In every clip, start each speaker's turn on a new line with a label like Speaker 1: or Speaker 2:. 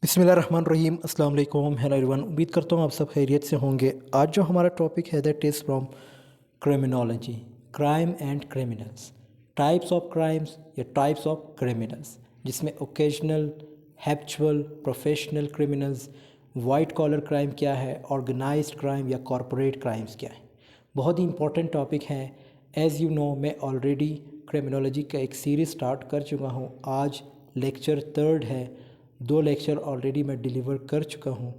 Speaker 1: बिस्मिल्लाहिर्रहमानिर्रहीम अस्सलाम वालेकुम हेलो एवरीवन। उम्मीद करता हूँ आप सब खैरियत से होंगे। आज जो हमारा टॉपिक है that is from criminology, crime and criminals, types of crimes या टाइप्स ऑफ क्रिमिनल्स, जिसमें occasional, habitual, professional criminals, white collar crime क्या है, ऑर्गेनाइज्ड क्राइम या कॉरपोरेट क्राइम्स क्या है। बहुत ही इंपॉर्टेंट टॉपिक है। एज़ यू नो, मैं ऑलरेडी क्रिमिनोलॉजी का एक सीरीज़ स्टार्ट कर चुका हूँ। आज लेक्चर थर्ड है। 2 लेक्चर ऑलरेडी मैं डिलीवर कर चुका हूँ।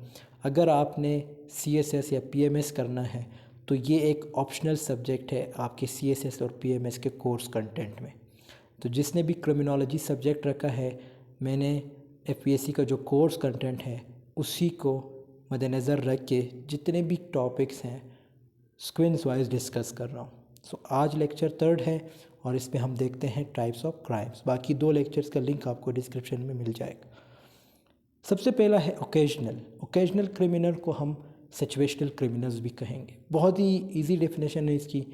Speaker 1: अगर आपने CSS या PMS करना है तो ये एक ऑप्शनल सब्जेक्ट है आपके CSS और PMS के कोर्स कंटेंट में। तो जिसने भी क्रिमिनोलॉजी सब्जेक्ट रखा है, मैंने FPSC का जो कोर्स कंटेंट है उसी को मद्देनज़र रख के जितने भी टॉपिक्स हैं स्क्विंस वाइज डिस्कस कर रहा हूँ। सो आज लेक्चर थर्ड है और इसमें हम देखते हैं टाइप्स ऑफ क्राइम्स। बाकी 2 लेक्चर्स का लिंक आपको डिस्क्रिप्शन में मिल जाएगा। सबसे पहला है ओकेजनल। ओकेजनल क्रिमिनल को हम सिचुएशनल क्रिमिनल्स भी कहेंगे। बहुत ही इजी डेफिनेशन है इसकी।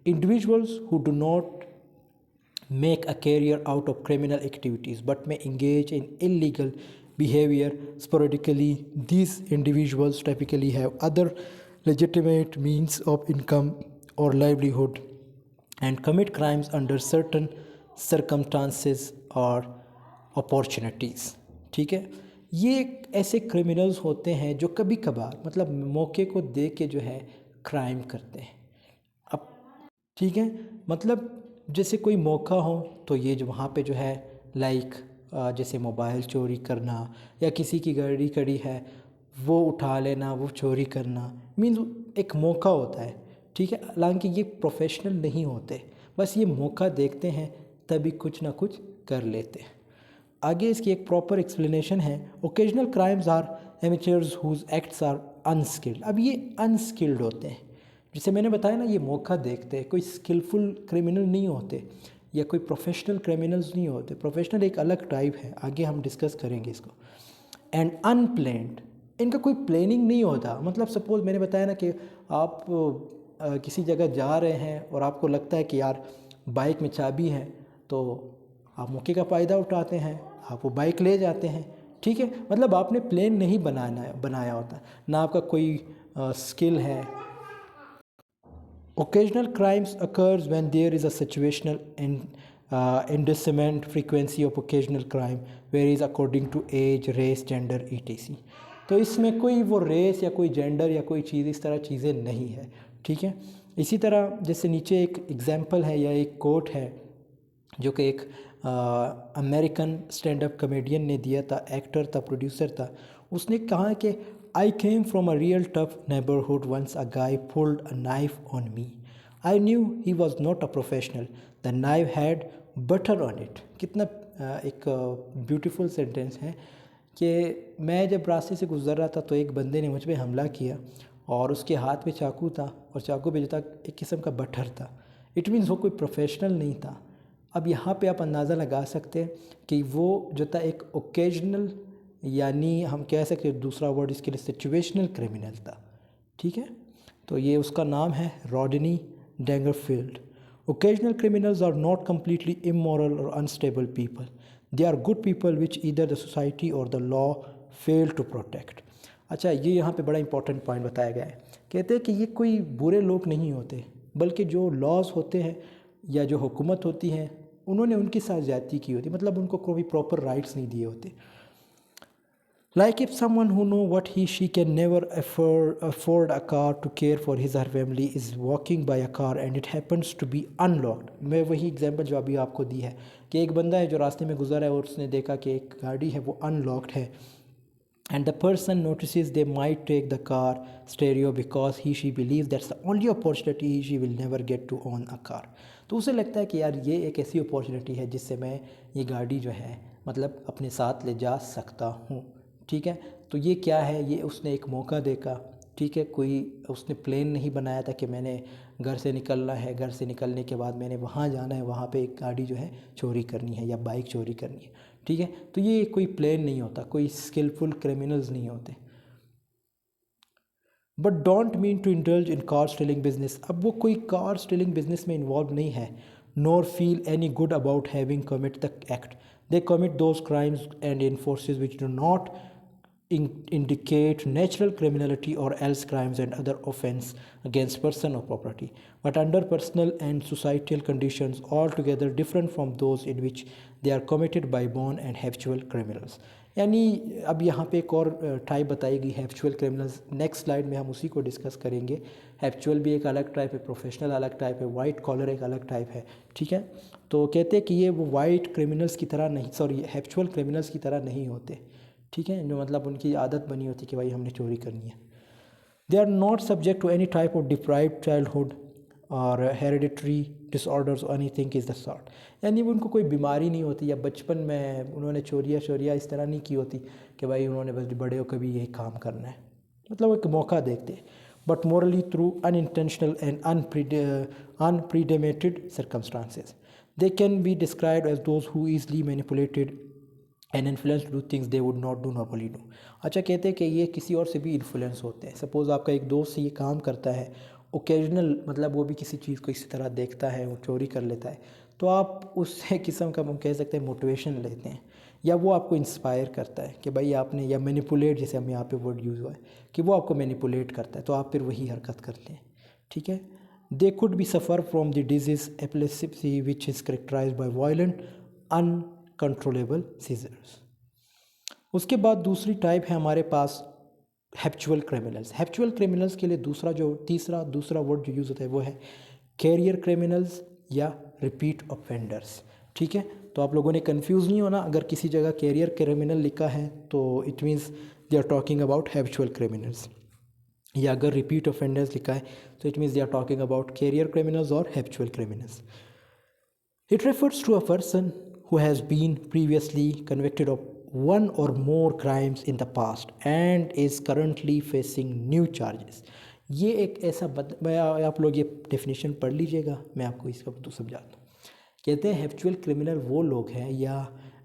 Speaker 1: Individuals who do not make a career out of criminal activities but may engage in illegal behavior sporadically. These individuals typically have other legitimate means of income or livelihood and commit crimes under certain circumstances or opportunities। ठीक है, ये ऐसे criminals होते हैं जो कभी कभार मतलब मौके को देख के जो है क्राइम करते हैं। अब ठीक है, मतलब जैसे कोई मौका हो तो ये जो वहाँ पे जो है लाइक जैसे मोबाइल चोरी करना या किसी की गाड़ी खड़ी है वो उठा लेना, वो चोरी करना, मीन्स एक मौका होता है। ठीक है, हालांकि ये प्रोफेशनल नहीं होते, बस ये मौका देखते हैं तभी कुछ ना कुछ कर लेते हैं। आगे इसकी एक प्रॉपर एक्सप्लेनेशन है। Occasional crimes are amateurs whose acts are unskilled. अब ये अनस्किल्ड होते हैं, जैसे मैंने बताया ना, ये मौका देखते हैं। कोई स्किलफुल क्रिमिनल नहीं होते या कोई प्रोफेशनल क्रिमिनल्स नहीं होते। प्रोफेशनल एक अलग टाइप है, आगे हम डिस्कस करेंगे इसको। एंड अनप्लैन्ड, इनका कोई प्लानिंग नहीं होता। मतलब सपोज़ मैंने बताया ना कि आप किसी जगह जा रहे हैं और आपको लगता है कि यार बाइक में चाबी है, तो आप मौके का फ़ायदा उठाते हैं, आप वो बाइक ले जाते हैं। ठीक है, मतलब आपने प्लान नहीं बनाया होता, ना आपका कोई स्किल है। Occasional crimes occurs when there is a situational indecent frequency of occasional crime varies according to age, race, gender, etc. तो इसमें कोई वो रेस या कोई जेंडर या कोई चीज़ इस तरह चीज़ें नहीं है। ठीक है, इसी तरह जैसे नीचे एक एग्जांपल है या एक कोट है जो कि एक अमेरिकन स्टैंड अप कॉमेडियन ने दिया था, एक्टर था, प्रोड्यूसर था। उसने कहा कि I came from a real tough neighbourhood once a guy pulled a knife on me. I knew he was not a professional, the knife had butter on it. कितना एक ब्यूटीफुल सेंटेंस है कि मैं जब रास्ते से गुजर रहा था तो एक बंदे ने मुझ पर हमला किया और उसके हाथ में चाकू था और चाकू पे जो था एक किस्म का बटर था। इट मीन्स वो कोई प्रोफेशनल नहीं था। अब यहाँ पे आप अंदाज़ा लगा सकते हैं कि वो जो था एक ओकेजनल, यानी हम कह सकते हैं दूसरा वर्ड इसके लिए सिचुएशनल क्रिमिनल था। ठीक है, तो ये उसका नाम है Rodney Dangerfield. Occasional criminals are not completely immoral or unstable people, they are good people which either the society or the law fail to protect. अच्छा, ये यहाँ पे बड़ा इंपॉर्टेंट पॉइंट बताया गया है। कहते हैं कि ये कोई बुरे लोग नहीं होते, बल्कि जो लॉज होते हैं या जो हुकूमत होती है उन्होंने उनके साथ ज़्यादती की होती, मतलब उनको कोई प्रॉपर राइट्स नहीं दिए होते। Like if someone who know what he she can never afford a car to care for his or her family is walking by a car and it happens to be unlocked। मैं वही example जो अभी आपको दी है कि एक बंदा है जो रास्ते में गुजरा है और उसने देखा कि एक गाड़ी है वो अनलॉक्ड है, and the person notices they might take the car stereo because he she believes that's the only opportunity she will never get to own a car। तो उसे लगता है कि यार ये एक ऐसी अपॉर्चुनिटी है जिससे मैं ये गाड़ी जो है मतलब अपने साथ ले जा सकता हूँ। ठीक है, तो ये क्या है, ये उसने एक मौका देखा। ठीक है, कोई उसने प्लान नहीं बनाया था कि मैंने घर से निकलना है, घर से निकलने के बाद मैंने वहाँ जाना है, वहाँ पे एक गाड़ी जो है चोरी करनी है या बाइक चोरी करनी है। ठीक है, तो ये कोई प्लान नहीं होता, कोई स्किलफुल क्रिमिनल्स नहीं होते। But don't mean to indulge in car stealing business. अब वो कोई कार स्टीलिंग बिजनेस में इन्वॉल्व नहीं है। Nor feel any good about having commit the act, they commit those crimes and in forces which do not indicate natural criminality or else crimes and other offense against person or property, but under personal and societal conditions altogether different from those in which they are committed by born and habitual criminals. यानी अब यहाँ पे एक और type बताई गई habitual criminals, next slide में हम उसी को डिस्कस करेंगे। हैबिचुअल भी एक अलग टाइप है, प्रोफेशनल अलग टाइप है, वाइट कॉलर एक अलग टाइप है, ठीक है। तो कहते हैं कि ये वो वाइट क्रिमिनल्स की तरह नहीं, सॉरी हैबिचुअल क्रिमिनल्स की तरह नहीं होते, ठीक है, जो मतलब उनकी आदत बनी होती कि भाई हमने चोरी करनी है। They are not subject to any type of deprived childhood or hereditary disorders any thing is the sort, यानी वो उनको कोई बीमारी नहीं होती या बचपन में उन्होंने चोरियाँ इस तरह नहीं की होती कि भाई उन्होंने बस बड़े होकर भी यही काम करना है, मतलब एक मौका देखते हैं। But morally through unintentional and unpremeditated circumstances they can be described as those who easily manipulated and influence do things they would not do normally do. अच्छा, कहते हैं कि ये किसी और से भी इन्फ्लुएंस होते हैं। सपोज़ आपका एक दोस्त से ये काम करता है ओकेजनल, मतलब वो भी किसी चीज़ को इसी तरह देखता है, वो चोरी कर लेता है, तो आप उससे किस्म का हम कह सकते हैं मोटिवेशन लेते हैं, या वो आपको इंस्पायर करता है कि भाई आपने, या मैनिपुलेट, जैसे हम यहाँ पे वर्ड यूज़ हुआ है कि वो आपको मैनिपुलेट करता है, तो आप फिर वही हरकत करते हैं, ठीक है। They could be suffer from the disease epilepsy which is characterise by violent uncontrollable seizures. उसके बाद दूसरी टाइप है हमारे पास हैबिचुअल क्रिमिनल्स। हैबिचुअल क्रिमिनल्स के लिए दूसरा वर्ड जो यूज़ होता है वो है कैरियर क्रिमिनल्स या रिपीट ऑफेंडर्स, ठीक है। तो आप लोगों ने कंफ्यूज नहीं होना, अगर किसी जगह कैरियर क्रिमिनल लिखा है तो it means they are talking about habitual criminals, या अगर रिपीट ऑफेंडर्स लिखा है तो it means they are talking about career criminals और habitual criminals. It refers to a person who has been previously convicted of one or more crimes in the past and is currently facing new charges. ये एक ऐसा मैं आप लोग ये definition पढ़ लीजिएगा, मैं आपको इसका तो समझाता हूँ। कहते हैं हैबिचुअल क्रिमिनल वो लोग हैं, या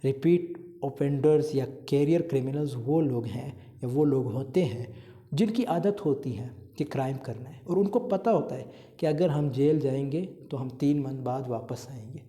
Speaker 1: रिपीट ऑफेंडर्स या कैरियर क्रिमिनल्स वो लोग हैं या वो लोग होते हैं जिनकी आदत होती है कि क्राइम करना है, और उनको पता होता है कि अगर हम जेल जाएंगे तो हम 3 मंथ बाद वापस आएंगे,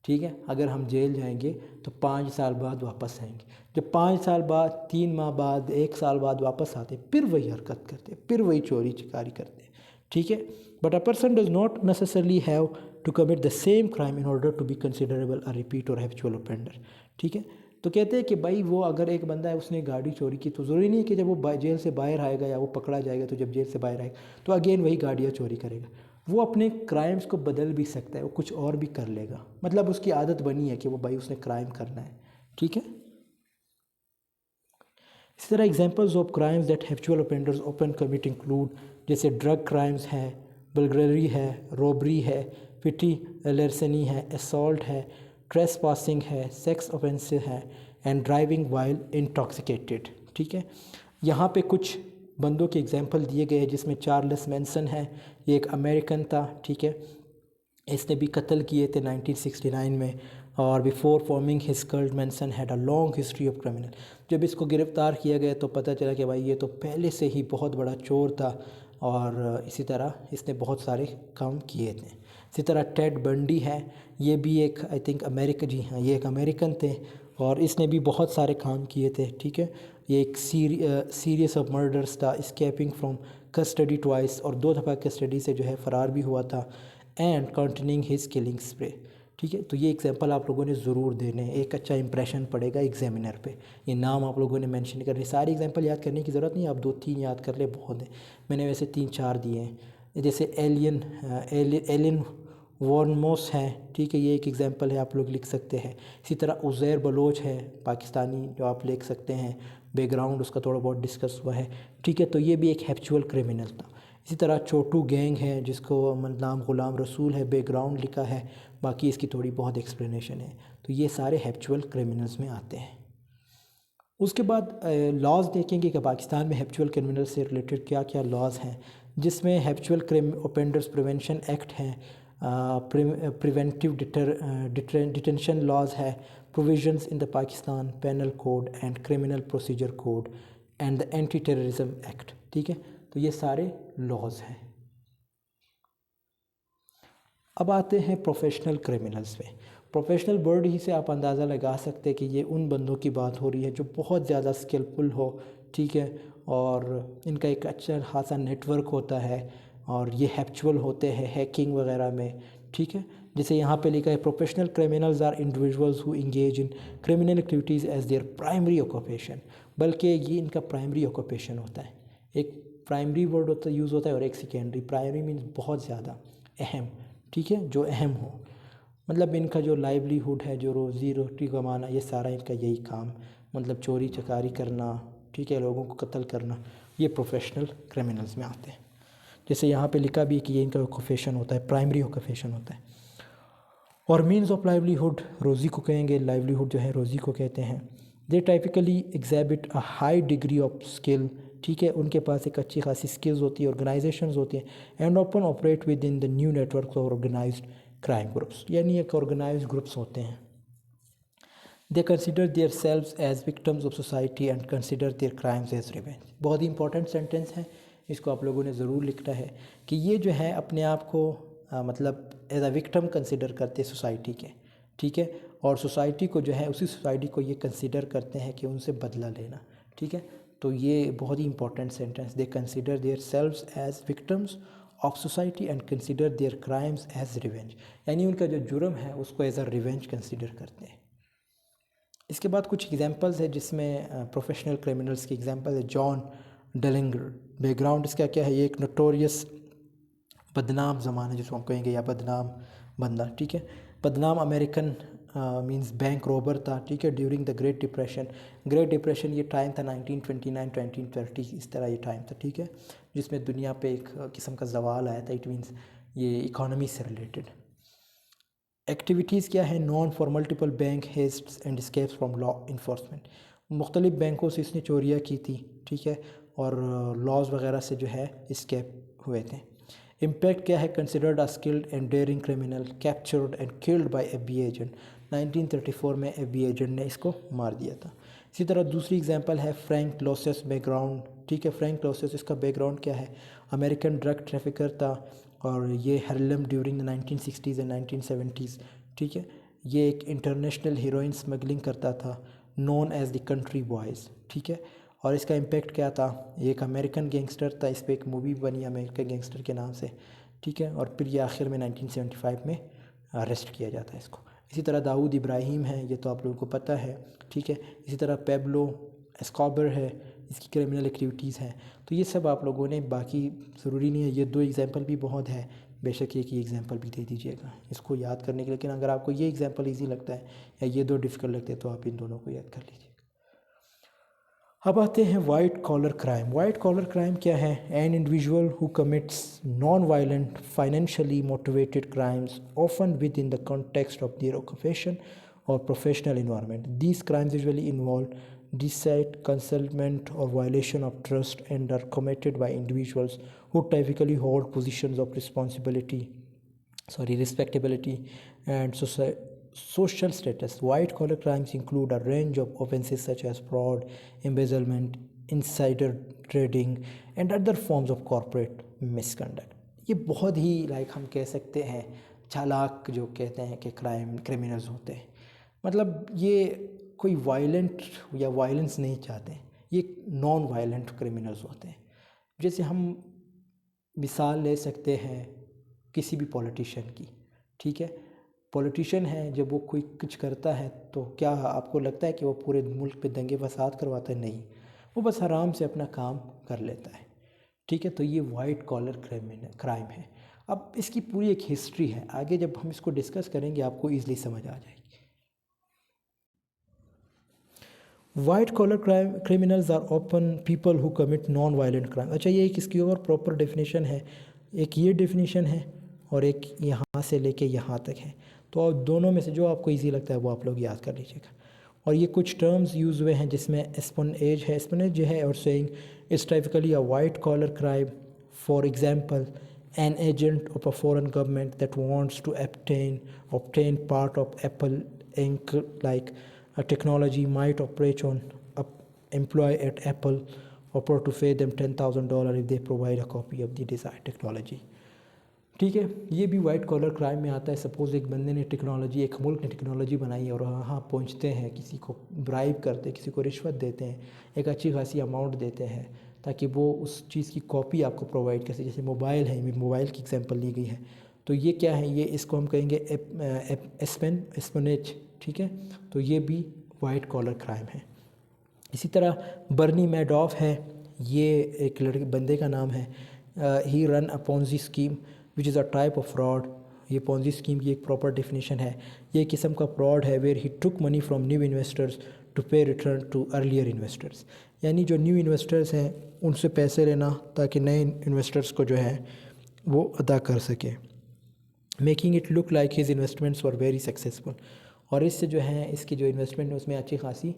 Speaker 1: ठीक है। अगर हम जेल जाएंगे तो 5 साल बाद वापस आएंगे। जब 5 साल बाद, 3 माह बाद, 1 साल बाद वापस आते, फिर वही हरकत करते, फिर वही चोरी चिकारी करते, ठीक है। But a person does not necessarily have to commit the same crime in order to be considerable a repeat और हैबिचुअल ऑफेंडर, ठीक है। तो कहते हैं कि भाई वो अगर एक बंदा है उसने गाड़ी चोरी की, तो ज़रूरी नहीं है कि जब वो जेल से बाहर आएगा या वो पकड़ा जाएगा तो जब जेल से बाहर आएगा तो अगेन वही गाड़ियाँ चोरी करेगा। वो अपने क्राइम्स को बदल भी सकता है, वो कुछ और भी कर लेगा, मतलब उसकी आदत बनी है कि वो भाई उसने क्राइम करना है, ठीक है। इसी तरह examples of crimes that habitual offenders open commit include, जैसे ड्रग क्राइम्स है, बर्गलरी है, रॉबरी है, पिटी लर्सनी है, असॉल्ट है, ट्रेस पासिंग है, सेक्स ऑफेंसेस है एंड ड्राइविंग वाइल इंटॉक्सिकेटेड, ठीक है। यहाँ पे कुछ बंदों के एग्जांपल दिए गए हैं जिसमें चार्ल्स मैनसन है, ये एक अमेरिकन था, ठीक है। इसने भी कत्ल किए थे 1969 में, और before forming his cult Manson had a long history of criminal. जब इसको गिरफ़्तार किया गया तो पता चला कि भाई ये तो पहले से ही बहुत बड़ा चोर था, और इसी तरह इसने बहुत सारे काम किए थे। इसी तरह टेड बंडी है, ये भी एक आई थिंक अमेरिका, जी हाँ ये एक अमेरिकन थे, और इसने भी बहुत सारे काम किए थे, ठीक है। ये एक सीरीज ऑफ मर्डर्स था, स्केपिंग फ्रॉम कस्टडी ट्वाइस, और 2 दफ़ा कस्टडी से जो है फ़रार भी हुआ था, and continuing his killing spray, ठीक है। तो ये एग्जांपल आप लोगों ने ज़रूर देने हैं, एक अच्छा इंप्रेशन पड़ेगा एग्जामिनर पे। ये नाम आप लोगों ने मेंशन करने, सारे एग्जांपल याद करने की ज़रूरत नहीं, आप 2-3 याद कर ले बहुत है, मैंने वैसे 3-4 दिए हैं। जैसे एलिन वॉर्नमोस है, ठीक है, ये एक एग्जांपल है, आप लोग लिख सकते हैं। इसी तरह उज़ैर बलोच है पाकिस्तानी, जो आप लिख सकते हैं, बैकग्राउंड उसका थोड़ा बहुत डिस्कस हुआ है, ठीक है। तो ये भी एक हैबिचुअल क्रिमिनल था। इसी तरह छोटू गैंग है, जिसको नाम ग़ुलाम रसूल है, बैकग्राउंड लिखा है, बाकी इसकी थोड़ी बहुत एक्सप्लेनेशन है। तो ये सारे हैबिचुअल क्रिमिनल्स में आते हैं। उसके बाद लॉज देखेंगे कि पाकिस्तान में हैबिचुअल क्रिमिनल से रिलेटेड क्या क्या लॉज हैं, जिसमें हैबिचुअल ऑफेंडर्स प्रिवेंशन एक्ट है, प्रिवेंटिव डिटेंशन लॉज है, provisions in the Pakistan penal code and criminal procedure code and the anti terrorism act, ठीक है। तो ये सारे लॉज हैं। अब आते हैं प्रोफेशनल क्रिमिनल्स पे। प्रोफेशनल वर्ड ही से आप अंदाज़ा लगा सकते हैं कि ये उन बंदों की बात हो रही है जो बहुत ज़्यादा स्किलफुल हो, ठीक है, और इनका एक अच्छा खासा नेटवर्क होता है और ये हैप्चुअल होते हैं हैकिंग वगैरह में, ठीक है। जैसे यहाँ पे लिखा है professional criminals are individuals who engage in criminal activities as their primary occupation, बल्कि ये इनका प्राइमरी ऑक्यूपेशन होता है। एक प्राइमरी वर्ड होता है यूज़ होता है और एक सेकेंडरी। प्राइमरी मीन्स बहुत ज़्यादा अहम, ठीक है, जो अहम हो, मतलब इनका जो लाइवलीहुड है, जो रोज़ी रोटी कमाना, ये सारा इनका यही काम, मतलब चोरी चकारी करना, ठीक है, लोगों को कत्ल करना, ये प्रोफेशनल क्रिमिनल्स में आते हैं। जैसे यहाँ पे लिखा भी है कि ये इनका ऑक्यूपेशन होता है, प्राइमरी ऑक्यूपेशन होता है। और मीन्स ऑफ लाइवलीहुड, रोज़ी को कहेंगे, लाइवलीहुड जो है रोज़ी को कहते हैं। They typically exhibit a high degree of skill, ठीक है, उनके पास एक अच्छी खासी स्किल्स होती है, ऑर्गेनाइजेशंस होती हैं, and often operate within the new network of organised crime groups, यानी एक ऑर्गेनाइज्ड ग्रुप्स होते हैं। They consider there selves as victims of society and consider their crimes as revenge. बहुत ही इंपॉर्टेंट सेंटेंस है, इसको आप लोगों ने ज़रूर लिखना है कि ये जो है अपने आप को मतलब एज अ विक्टम कंसिडर करते हैं सोसाइटी के, ठीक है, और सोसाइटी को जो है उसी सोसाइटी को ये कंसिडर करते हैं कि उनसे बदला लेना, ठीक है। तो ये बहुत ही important sentence, they consider there selves as victims of society and consider their crimes as revenge, यानी उनका जो जुर्म है उसको एज अ रिवेंज कंसिडर करते हैं। इसके बाद कुछ एग्जांपल्स है जिसमें प्रोफेशनल क्रिमिनल्स की एग्जांपल है। जॉन डेलिंगर, बैकग्राउंड इसका क्या है, ये एक नोटोरियस बदनाम ज़माना जिसको हम कहेंगे, या बदनाम बंदा, ठीक है, बदनाम अमेरिकन मींस बैंक रॉबर था, ठीक है, during the great depression. Great depression ये टाइम था 1929 1930, इस तरह ये टाइम था, ठीक है, जिसमें दुनिया पे एक किस्म का जवाल आया था। इट मीन्स ये इकोनॉमी से रिलेटेड। एक्टिविटीज़ क्या है, known for multiple bank heists and escapes from law enforcement, मुख्तलिफ बैंकों से इसने चोरियाँ की थी, ठीक है, और लॉज वगैरह से जो है स्केप हुए थे। इम्पैक्ट क्या है, considered a skilled and daring criminal, captured and killed by FBI agent, 1934 में FBI एजेंट ने इसको मार दिया था। इसी तरह दूसरी एग्जांपल है फ्रैंक लॉसेस बैकग्राउंड, ठीक है, फ्रैंक लॉसेस इसका बैकग्राउंड क्या है, अमेरिकन ड्रग ट्रैफिकर था और ये Harlem during the 1960s and 1970s, ठीक है, ये एक इंटरनेशनल हीरोइन स्मगलिंग करता था, known as the country boys, ठीक है। और इसका इम्पैक्ट क्या था, ये एक अमेरिकन गैंगस्टर था, इस पर एक मूवी बनी अमेरिकन गैंगस्टर के नाम से, ठीक है, और फिर ये आखिर में 1975 में अरेस्ट किया जाता है इसको। इसी तरह दाऊद इब्राहिम है, ये तो आप लोगों को पता है, ठीक है। इसी तरह पेब्लो एस्कोबर है, इसकी क्रिमिनल एक्टिविटीज़ हैं। तो ये सब आप लोगों ने, बाकी ज़रूरी नहीं है, ये दो एग्जांपल भी बहुत है, बेशक एक ही एग्जांपल भी दे दीजिएगा इसको याद करने के लिए। लेकिन अगर आपको ये एग्जांपल इजी लगता है या ये दो डिफ़िकल्ट लगते हैं तो आप इन दोनों को याद कर लीजिए। अब आते हैं white collar crime. White collar crime क्या है, an individual who commits non violent financially motivated crimes often within the context of their occupation or professional environment. These crimes usually involve deceit, concealment or violation of trust and are committed by individuals who typically hold positions of respectability and social status. White collar crimes include a range of offenses such as fraud, embezzlement, insider trading and other forms of corporate misconduct. ये बहुत ही हम कह सकते हैं चालाक जो कहते हैं कि क्रिमिनल्स होते हैं, मतलब ये कोई वायलेंट या वायलेंस नहीं चाहते, ये नॉन वायलेंट क्रिमिनल्स होते हैं। जैसे हम मिसाल ले सकते हैं किसी भी पॉलिटिशियन की, ठीक है, पॉलिटिशियन है, जब वो कोई कुछ करता है तो क्या आपको लगता है कि वो पूरे मुल्क पे दंगे फसाद करवाता है? नहीं, वो बस आराम से अपना काम कर लेता है, ठीक है। तो ये वाइट कॉलर क्राइम है। अब इसकी पूरी एक हिस्ट्री है, आगे जब हम इसको डिस्कस करेंगे आपको ईजिली समझ आ जाएगी। White collar criminals are often people who commit non violent crime. अच्छा, ये एक इसकी और प्रॉपर डेफिनेशन है, एक ये डेफिनेशन है और एक यहाँ से लेके यहाँ तक है। तो दोनों में से जो आपको इजी लगता है वो आप लोग याद कर लीजिएगा। और ये कुछ टर्म्स यूज़ हुए हैं जिसमें एस्पोनेज है, एस्पोनेज जो है और saying is typically a white collar crime. For example, an agent of a foreign government that wants to obtain part of Apple Inc. like a technology might operate on a employee at Apple, offer to pay them $10,000 if they provide a copy of the desired technology. ठीक है। ये भी white collar crime में आता है। Suppose एक बंदे ने टेक्नोलॉजी, एक मुल्क ने टेक्नोलॉजी बनाई और वहाँ पहुँचते हैं, किसी को ब्राइब करते हैं, किसी को रिश्वत देते हैं, एक अच्छी खासी अमाउंट देते हैं ताकि वो उस चीज़ की कॉपी आपको प्रोवाइड कर सके। जैसे मोबाइल है, मोबाइल की एग्जांपल ली गई है, तो ये क्या है, ये इसको हम कहेंगे एस्पेनेज। ठीक है, तो ये भी वाइट कॉलर क्राइम है। इसी तरह बर्नी मैडॉफ है, ये एक लड़के बंदे का नाम है। He ran a Ponzi scheme which is a type of fraud. ये पोंजी स्कीम की एक प्रॉपर डेफिनेशन है। ये किस्म का फ्रॉड है where he took money from new investors to pay return to earlier investors. यानी जो न्यू इन्वेस्टर्स हैं उनसे पैसे लेना ताकि नए इन्वेस्टर्स को जो है वो अदा कर सके, making it look like his investments were very successful. और इससे जो है इसकी जो इन्वेस्टमेंट है उसमें अच्छी खासी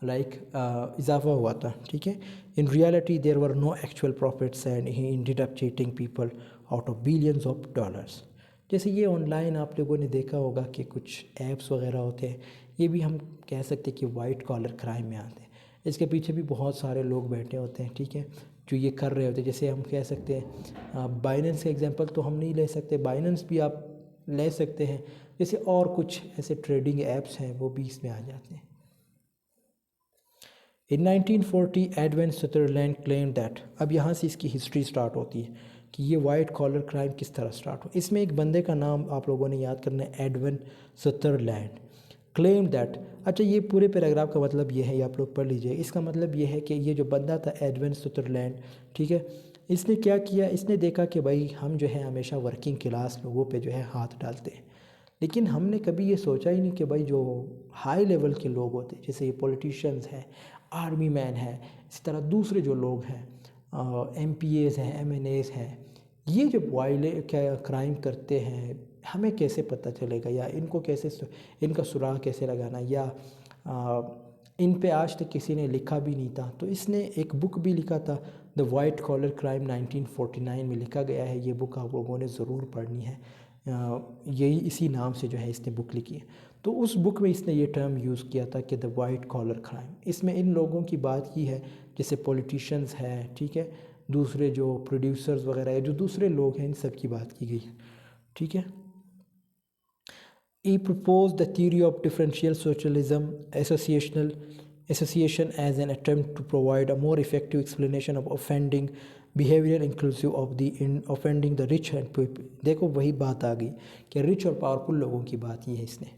Speaker 1: इजाफा हुआ था। ठीक है, in reality there were no actual profits and he ended up cheating people out of billions of dollars. जैसे ये ऑनलाइन आप लोगों ने देखा होगा कि कुछ ऐप्स वगैरह होते हैं, ये भी हम कह सकते हैं कि वाइट कॉलर क्राइम में आते हैं। इसके पीछे भी बहुत सारे लोग बैठे होते हैं, ठीक है, जो ये कर रहे होते हैं। जैसे हम कह सकते हैं बाइनेंस का एग्जांपल तो हम नहीं ले सकते, बाइनेंस भी आप ले सकते हैं। जैसे और कुछ ऐसे ट्रेडिंग ऐप्स हैं वो भी इसमें आ जाते हैं। इन 1940 एडवेन सदरलैंड क्लेम दैट, अब यहाँ से इसकी हिस्ट्री स्टार्ट होती है कि ये वाइट कॉलर क्राइम किस तरह स्टार्ट हो। इसमें एक बंदे का नाम आप लोगों ने याद करना है, एडवेन सदरलैंड क्लेम दैट। अच्छा, ये पूरे पैराग्राफ का मतलब ये है, ये आप लोग पढ़ लीजिए। इसका मतलब ये है कि ये जो बंदा था एडवेन सदरलैंड, ठीक है, इसने क्या किया, इसने देखा कि भाई हम जो है हमेशा वर्किंग क्लास लोगों पे जो है हाथ डालते हैं, लेकिन हमने कभी ये सोचा ही नहीं कि भाई जो हाई लेवल के लोग होते हैं, जैसे ये पॉलिटिशियंस हैं, आर्मी मैन है, इसी तरह दूसरे जो लोग हैं, MPAs हैं, MNAs हैं, ये जब वायले क्या क्राइम करते हैं हमें कैसे पता चलेगा, या इनको कैसे इनका सुराग कैसे लगाना, या इन पे आज तक किसी ने लिखा भी नहीं था। तो इसने एक बुक भी लिखा था, द वाइट कॉलर क्राइम, 1949 में लिखा गया है। ये बुक आप लोगों ने ज़रूर पढ़नी है। यही इसी नाम से जो है इसने बुक लिखी है। तो उस बुक में इसने ये टर्म यूज़ किया था कि द वाइट कॉलर क्राइम। इसमें इन लोगों की बात की है जैसे पॉलिटिशियंस हैं, ठीक है, दूसरे जो प्रोड्यूसर्स वगैरह है, जो दूसरे लोग हैं, इन सब की बात की गई है। ठीक है, He proposed the theory of differential socialism association as an attempt to provide a more effective explanation of offending behavior inclusive of the in offending the rich and poor. देखो वही बात आ गई कि रिच और पावरफुल लोगों की बात की है इसने।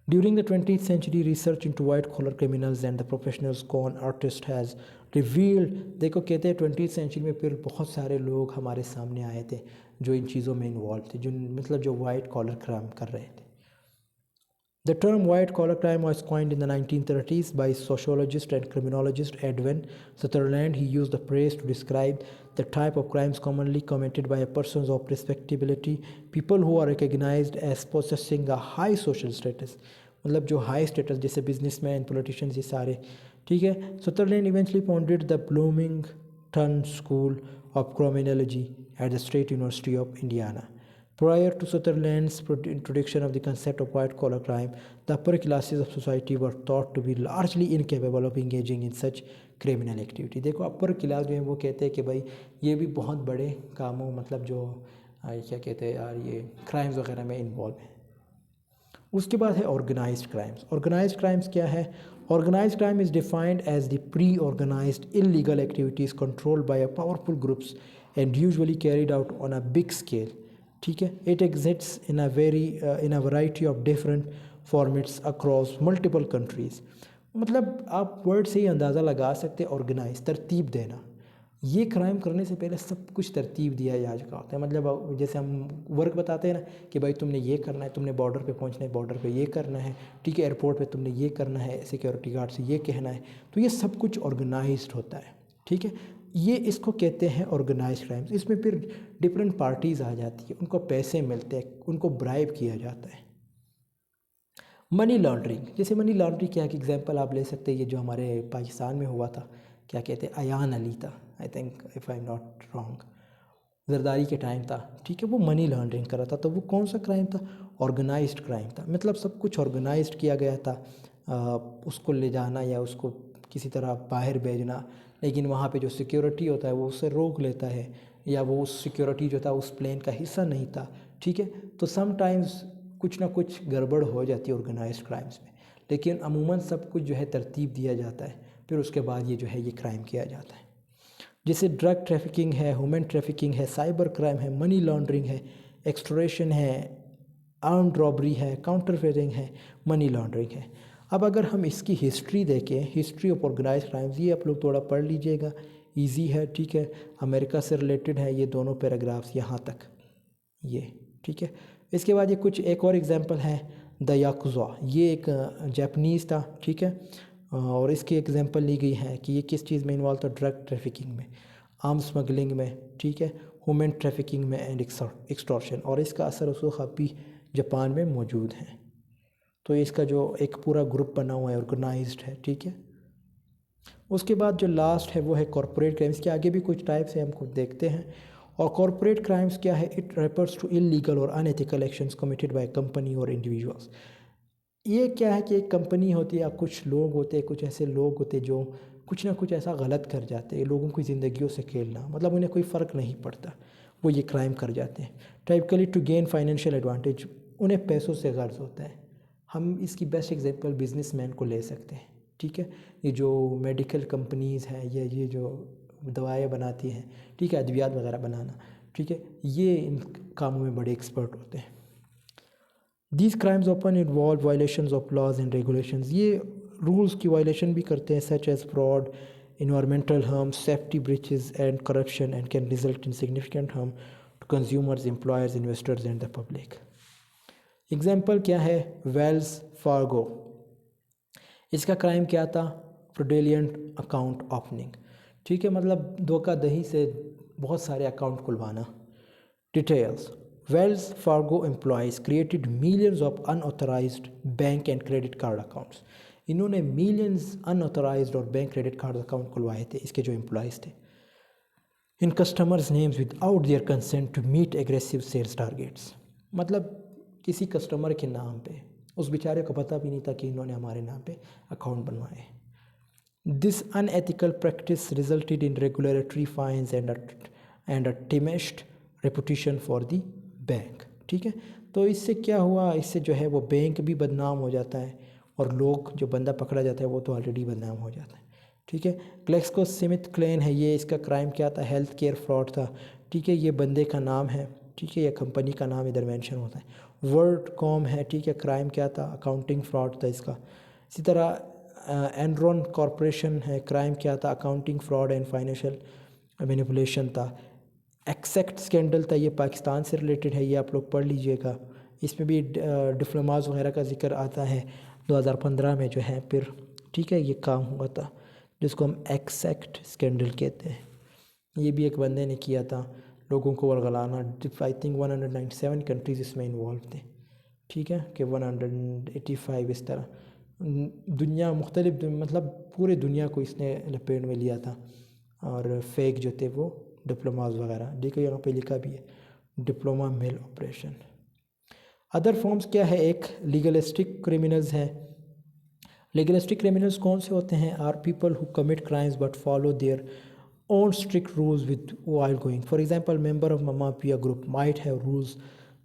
Speaker 1: During the 20th century, research into white-collar criminals and the professional con artist has revealed, देखो कहते हैं 20th century में फिर बहुत सारे लोग हमारे सामने आए थे जो इन चीज़ों में इन्वॉल्व थे, जो मतलब जो वाइट कॉलर क्राइम कर रहे थे। The term white collar crime was coined in the 1930s by sociologist and criminologist Edwin Sutherland. He used the phrase to describe the type of crimes commonly committed by persons of respectability, people who are recognized as possessing a high social status. मतलब जो high status जैसे businessmen, politicians, ये सारे, ठीक है। Sutherland eventually founded the Bloomington School of Criminology at the State University of Indiana. Prior to Sutherland's introduction of the concept of white-collar crime, the upper classes of society were thought to be largely incapable of engaging in such criminal activity. देखो upper class जो है वो कहते हैं कि भाई ये भी बहुत बड़े कामों, मतलब जो क्या कहते हैं यार, ये क्राइम्स वगैरह में इन्वॉल्व है। उसके बाद है ऑर्गेनाइज्ड क्राइम्स। ऑर्गेनाइज्ड क्राइम्स क्या है? Organised crime is defined as the pre organised illegal activities controlled by a powerful groups and usually carried out on a big scale. ठीक है, it exists in a variety of different formats across multiple countries. मतलब आप word से ही अंदाज़ा लगा सकते हैं, organise, तरतीब देना। ये क्राइम करने से पहले सब कुछ तरतीब दिया जा चुका होता है। मतलब जैसे हम वर्क बताते हैं ना कि भाई तुमने ये करना है, तुमने बॉर्डर पे पहुंचना है, बॉर्डर पे ये करना है, ठीक है, एयरपोर्ट पे तुमने ये करना है, सिक्योरिटी गार्ड से ये कहना है, तो ये सब कुछ ऑर्गेनाइज्ड होता है। ठीक है, ये इसको कहते हैं ऑर्गेनाइज्ड क्राइम्स। इसमें फिर डिफरेंट पार्टीज़ आ जाती है, उनको पैसे मिलते हैं, उनको ब्राइब किया जाता है। मनी लॉन्ड्रिंग, जैसे मनी लॉन्ड्रिंग क्या, कि एग्जांपल आप ले सकते हैं, ये जो हमारे पाकिस्तान में हुआ था, क्या कहते हैं, अयान अली था, I think, if I am not wrong, Zardari के टाइम था, ठीक है, वो मनी लॉन्ड्रिंग कर रहा था। तो वो कौन सा क्राइम था? ऑर्गेनाइज्ड क्राइम था। मतलब सब कुछ ऑर्गेनाइज्ड किया गया था, उसको ले जाना या उसको किसी तरह बाहर भेजना, लेकिन वहाँ पे जो सिक्योरिटी होता है वो उसे रोक लेता है, या वो उस सिक्योरिटी जो था उस प्लेन का हिस्सा नहीं था, ठीक है। तो समटाइम्स कुछ ना कुछ गड़बड़ हो जाती है ऑर्गेनाइज्ड क्राइम्स में, लेकिन अमूमन सब कुछ जो है तरतीब दिया जाता है, फिर उसके बाद ये जो है ये क्राइम किया जाता है। जैसे ड्रग ट्रैफिकिंग है, ह्यूमन ट्रैफिकिंग है, साइबर क्राइम है, मनी लॉन्ड्रिंग है, एक्सटोर्शन है, आर्म्ड रॉबरी है, काउंटरफेयरिंग है, मनी लॉन्ड्रिंग है। अब अगर हम इसकी हिस्ट्री देखें, हिस्ट्री ऑफ ऑर्गेनाइज्ड क्राइम्स, ये आप लोग थोड़ा पढ़ लीजिएगा, इजी है, ठीक है। अमेरिका से रिलेटेड है ये दोनों पैराग्राफ्स यहाँ तक, ये ठीक है। इसके बाद ये कुछ एक और एग्जांपल है, द याकुज़ा, ये एक जापानीज़ था, ठीक है। और इसकी एग्जांपल ली गई है कि ये किस चीज़ में इन्वॉल्व था, ड्रग ट्रैफिकिंग में, आर्म स्मगलिंग में, ठीक है, ह्यूमन ट्रैफिकिंग में एंड एक्सटॉर्शन, और इसका असर रसूख अब भी जापान में मौजूद है। तो इसका जो एक पूरा ग्रुप बना हुआ है, ऑर्गेनाइज्ड है, ठीक है। उसके बाद जो लास्ट है वो है कॉरपोरेट क्राइम्स। के आगे भी कुछ टाइप्स हैं, हम खुद देखते हैं। और कॉरपोरेट क्राइम्स क्या है, इट रेफर्स टू इलीगल और unethical actions committed by company और इंडिविजुअल्स। ये क्या है कि एक कंपनी होती है या कुछ लोग होते हैं, कुछ ऐसे लोग होते हैं जो कुछ ना कुछ ऐसा गलत कर जाते हैं, लोगों की ज़िंदगियों से खेलना, मतलब उन्हें कोई फ़र्क नहीं पड़ता, वो ये क्राइम कर जाते हैं। Typically to gain financial advantage, उन्हें पैसों से गर्ज होता है। हम इसकी बेस्ट एग्जांपल बिजनेसमैन को ले सकते हैं, ठीक है। ये जो मेडिकल कंपनीज़ हैं या ये जो दवाएँ बनाती हैं, ठीक है, अद्वियात वगैरह बनाना, ठीक है, ये इन कामों में बड़े एक्सपर्ट होते हैं। These crimes often involve violations of laws and regulations. ये रूल्स की वायलेशन भी करते हैं, such as fraud, environmental harm, safety breaches and corruption, and can result in significant harm to consumers, employers, investors and the public. Example क्या है, Wells Fargo, इसका crime क्या था, फ्रॉडुलेंट अकाउंट ओपनिंग, ठीक है, मतलब धोखाधड़ी से बहुत सारे अकाउंट खुलवाना। Details, Wells Fargo employees created millions of unauthorized bank and credit card accounts. इन्होंने millions unauthorized और बैंक क्रेडिट कार्ड अकाउंट खुलवाए थे, इसके जो एम्प्लॉयज़ थे, in customers names without their consent to meet aggressive sales targets. मतलब किसी customer के नाम पे, उस बेचारे को पता भी नहीं था कि इन्होंने हमारे नाम पे अकाउंट बनवाए। This unethical practice resulted in regulatory fines and a diminished reputation for the bank, ठीक है। तो इससे क्या हुआ, इससे जो है वो बैंक भी बदनाम हो जाता है, और लोग, जो बंदा पकड़ा जाता है वो तो ऑलरेडी बदनाम हो जाता है, ठीक है। ग्लेक्सो स्मिथ क्लेन है ये, इसका क्राइम क्या था, हेल्थ केयर फ्रॉड था, ठीक है, ये बंदे का नाम है, ठीक है, ये कंपनी का नाम इधर मेंशन होता है। वर्ल्ड कॉम है, ठीक है, क्राइम क्या था, अकाउंटिंग फ्रॉड था इसका। इसी तरह एनरॉन कॉरपोरेशन है, क्राइम क्या था, accounting fraud and financial manipulation था। एक्सेक्ट स्कैंडल था, ये पाकिस्तान से रिलेटेड है, ये आप लोग पढ़ लीजिएगा, इसमें भी डिप्लोमास वगैरह का जिक्र आता है 2015 में जो है, फिर ठीक है, ये काम हुआ था जिसको हम एक्सेक्ट स्कैंडल कहते हैं। ये भी एक बंदे ने किया था, लोगों को वर्गलाना। आई थिंक 197 कंट्रीज़ इसमें इन्वॉल्व थे, ठीक है, कि 185 इस तरह दुनिया मुख्तलिफ, मतलब पूरे दुनिया को इसने लपेट में लिया था। और फेक जो थे वो डिप्लोमास वगैरह, देखो यहाँ पे लिखा भी है, diploma mail operation. Other forms क्या है, एक लीगलिस्टिक क्रिमिनल्स हैं। लीगलिस्टिक क्रिमिनल्स कौन से होते हैं, are people who commit crimes but follow their own strict rules with while going. For example, member of Mama Pia group might have rules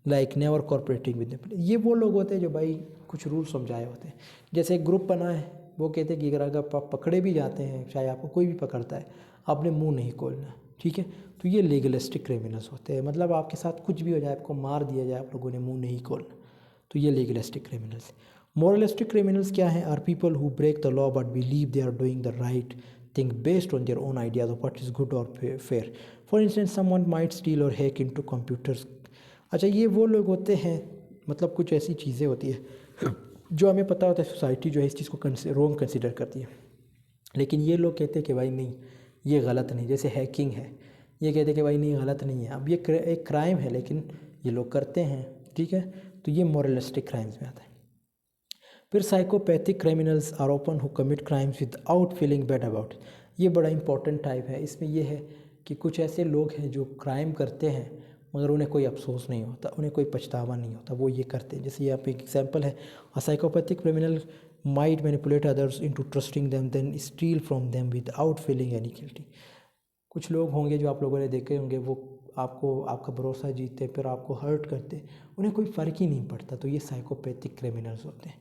Speaker 1: like never cooperating with them. ये वो लोग होते हैं जो भाई कुछ रूल समझाए होते हैं। जैसे एक ग्रुप बना है, वो कहते हैं कि अगर आप पकड़े भी जाते हैं, चाहे आपको कोई भी पकड़ता है, आपने मुंह नहीं खोलना, ठीक है। तो ये लीगलिस्टिक क्रिमिनल्स होते हैं, मतलब आपके साथ कुछ भी हो जाए, आपको मार दिया जाए, आप लोगों ने मुंह नहीं खोलना, तो ये लीगलिस्टिक क्रिमिनल्स। मोरलिस्टिक क्रिमिनल्स क्या हैं, are people who break the law but believe they are doing the right thing based on their own ideas of what is good or fair. For instance, someone might steal or hack into computers. अच्छा, ये वो लोग होते हैं, मतलब कुछ ऐसी चीज़ें होती है जो हमें पता होता है सोसाइटी जो है इस चीज़ को रॉन्ग कंसिडर करती है, लेकिन ये लोग कहते हैं कि भाई नहीं, ये गलत नहीं। जैसे हैकिंग है, ये कहते हैं कि भाई नहीं, गलत नहीं है, अब ये एक क्राइम है लेकिन ये लोग करते हैं, ठीक है। तो ये मोरलिस्टिक क्राइम्स में आता है। फिर psychopathic criminals are often who commit crimes without feeling bad about. ये बड़ा इंपॉर्टेंट टाइप है। इसमें यह है कि कुछ ऐसे लोग हैं जो क्राइम करते हैं मगर उन्हें कोई अफसोस नहीं होता, उन्हें कोई पछतावा नहीं होता, वो ये करते हैं। जैसे यहाँ पे एक एग्जांपल है, a psychopathic criminal might manipulate others into trusting them, then steal from them without feeling any guilty. कुछ लोग होंगे जो आप लोगों ने देखे होंगे, वो आपको आपका भरोसा जीतते फिर आपको हर्ट करते, उन्हें कोई फ़र्क ही नहीं पड़ता, तो ये साइकोपैथिक क्रिमिनल्स होते हैं।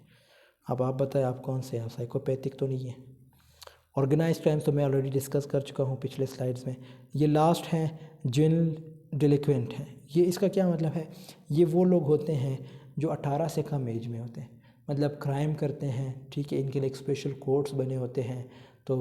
Speaker 1: अब आप बताएं आप कौन से हैं, साइकोपैथिक तो नहीं है। ऑर्गेनाइज क्राइम्स तो मैं ऑलरेडी डिस्कस कर चुका हूँ पिछले स्लाइड्स में। ये लास्ट हैं जुवेनाइल डिलिक्वेंट हैं। ये इसका क्या मतलब है, ये वो लोग होते हैं जो 18 से कम एज में होते हैं, मतलब क्राइम करते हैं, ठीक है, इनके लिए एक स्पेशल कोर्ट्स बने होते हैं। तो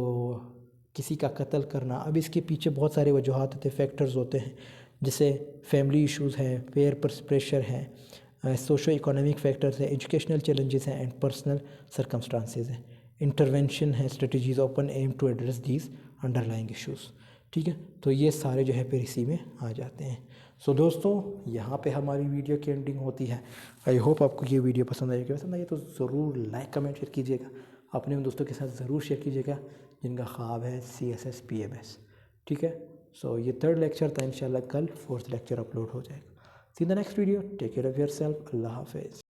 Speaker 1: किसी का कत्ल करना, अब इसके पीछे बहुत सारे वजूहात होते हैं, फैक्टर्स होते हैं, जैसे फैमिली इश्यूज़ हैं, पेयर प्रेशर है, सोशो इकोनॉमिक फैक्टर्स हैं, एजुकेशनल चैलेंजेस हैं एंड पर्सनल सर्कमस्टांसेस हैं। इंटरवेंशन है, strategies often aim to address these underlying issues, ठीक है। तो ये सारे जो है फिर इसी में आ जाते हैं। सो दोस्तों, यहाँ पे हमारी वीडियो की एंडिंग होती है। आई होप आपको ये वीडियो पसंद आएगी। पसंद आई तो ज़रूर लाइक कमेंट शेयर कीजिएगा, अपने उन दोस्तों के साथ ज़रूर शेयर कीजिएगा जिनका ख्वाब है CSS PMS, ठीक है। सो ये 3rd लेक्चर था, इंशाल्लाह कल 4th लेक्चर अपलोड हो जाएगा। See the next video, take care of yourself, अल्लाह हाफिज़।